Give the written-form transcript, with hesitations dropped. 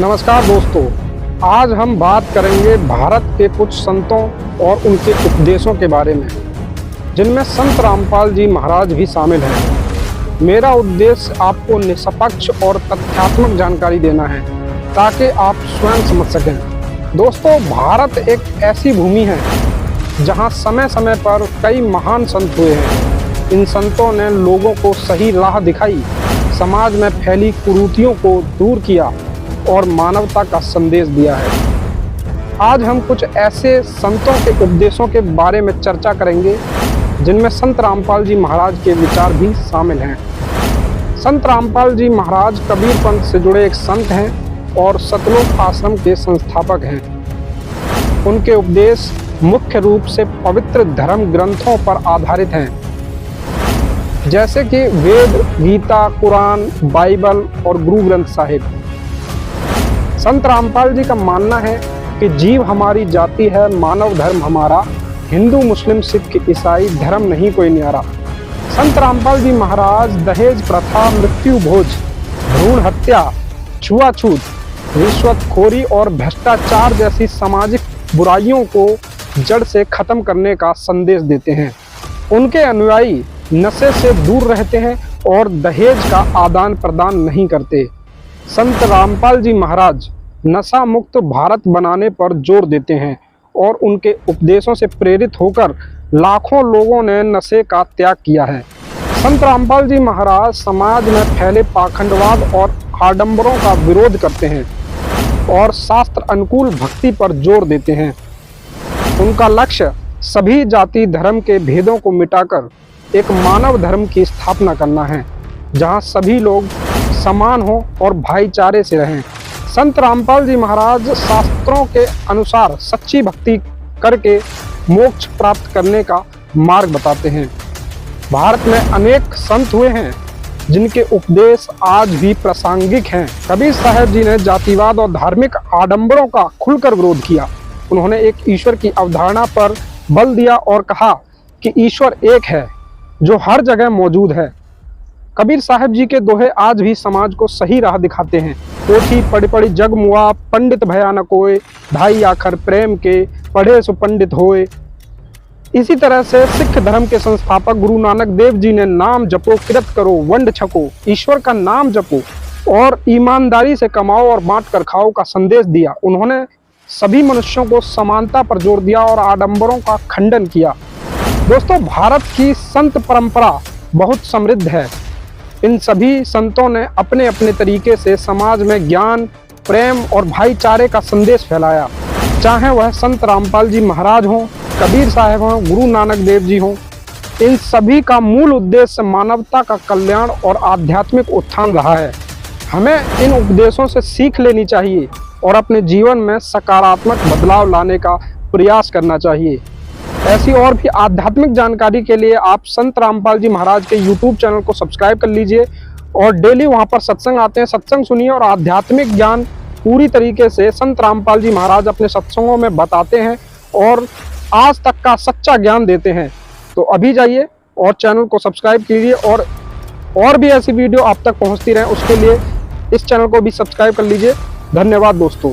नमस्कार दोस्तों, आज हम बात करेंगे भारत के कुछ संतों और उनके उपदेशों के बारे में, जिनमें संत रामपाल जी महाराज भी शामिल हैं। मेरा उद्देश्य आपको निष्पक्ष और तथ्यात्मक जानकारी देना है ताकि आप स्वयं समझ सकें। दोस्तों, भारत एक ऐसी भूमि है जहां समय समय पर कई महान संत हुए हैं। इन संतों ने लोगों को सही राह दिखाई, समाज में फैली कुरीतियों को दूर किया और मानवता का संदेश दिया है। आज हम कुछ ऐसे संतों के उपदेशों के बारे में चर्चा करेंगे जिनमें संत रामपाल जी महाराज के विचार भी शामिल हैं। संत रामपाल जी महाराज कबीर पंथ से जुड़े एक संत हैं और सतलोक आश्रम के संस्थापक हैं। उनके उपदेश मुख्य रूप से पवित्र धर्म ग्रंथों पर आधारित हैं, जैसे कि वेद, गीता, कुरान, बाइबल और गुरु ग्रंथ साहिब। संत रामपाल जी का मानना है कि जीव हमारी जाति है, मानव धर्म हमारा, हिंदू मुस्लिम सिख ईसाई धर्म नहीं कोई न्यारा। संत रामपाल जी महाराज दहेज प्रथा, मृत्यु भोज, भ्रूण हत्या, छुआछूत, रिश्वतखोरी और भ्रष्टाचार जैसी सामाजिक बुराइयों को जड़ से खत्म करने का संदेश देते हैं। उनके अनुयायी नशे से दूर रहते हैं और दहेज का आदान प्रदान नहीं करते। संत रामपाल जी महाराज नशा मुक्त भारत बनाने पर जोर देते हैं और उनके उपदेशों से प्रेरित होकर लाखों लोगों ने नशे का त्याग किया है। संत रामपाल जी महाराज समाज में फैले पाखंडवाद और आडंबरों का विरोध करते हैं और शास्त्र अनुकूल भक्ति पर जोर देते हैं। उनका लक्ष्य सभी जाति धर्म के भेदों को मिटाकर एक मानव धर्म की स्थापना करना है, जहां सभी लोग समान हो और भाईचारे से रहें। संत रामपाल जी महाराज शास्त्रों के अनुसार सच्ची भक्ति करके मोक्ष प्राप्त करने का मार्ग बताते हैं। भारत में अनेक संत हुए हैं जिनके उपदेश आज भी प्रासंगिक हैं। कबीर साहब जी ने जातिवाद और धार्मिक आडंबरों का खुलकर विरोध किया। उन्होंने एक ईश्वर की अवधारणा पर बल दिया और कहा कि ईश्वर एक है जो हर जगह मौजूद है। कबीर साहब जी के दोहे आज भी समाज को सही राह दिखाते हैं। पोथी पढ़ी पढ़ी जग मुआ, पंडित भयानक होए, ढाई आखर प्रेम के, पढ़े सो पंडित होए। इसी तरह से सिख धर्म के संस्थापक गुरु नानक देव जी ने नाम जपो, किरत करो, वंड छको, ईश्वर का नाम जपो और ईमानदारी से कमाओ और बांट कर खाओ का संदेश दिया। उन्होंने सभी मनुष्यों को समानता पर जोर दिया और आडंबरों का खंडन किया। दोस्तों, भारत की संत परंपरा बहुत समृद्ध है। इन सभी संतों ने अपने अपने तरीके से समाज में ज्ञान, प्रेम और भाईचारे का संदेश फैलाया। चाहे वह संत रामपाल जी महाराज हों, कबीर साहब हों, गुरु नानक देव जी हों, इन सभी का मूल उद्देश्य मानवता का कल्याण और आध्यात्मिक उत्थान रहा है। हमें इन उपदेशों से सीख लेनी चाहिए और अपने जीवन में सकारात्मक बदलाव लाने का प्रयास करना चाहिए। ऐसी और भी आध्यात्मिक जानकारी के लिए आप संत रामपाल जी महाराज के YouTube चैनल को सब्सक्राइब कर लीजिए और डेली वहां पर सत्संग आते हैं, सत्संग सुनिए और आध्यात्मिक ज्ञान पूरी तरीके से संत रामपाल जी महाराज अपने सत्संगों में बताते हैं और आज तक का सच्चा ज्ञान देते हैं। तो अभी जाइए और चैनल को सब्सक्राइब कीजिए और भी ऐसी वीडियो आप तक पहुँचती रहे, उसके लिए इस चैनल को भी सब्सक्राइब कर लीजिए। धन्यवाद दोस्तों।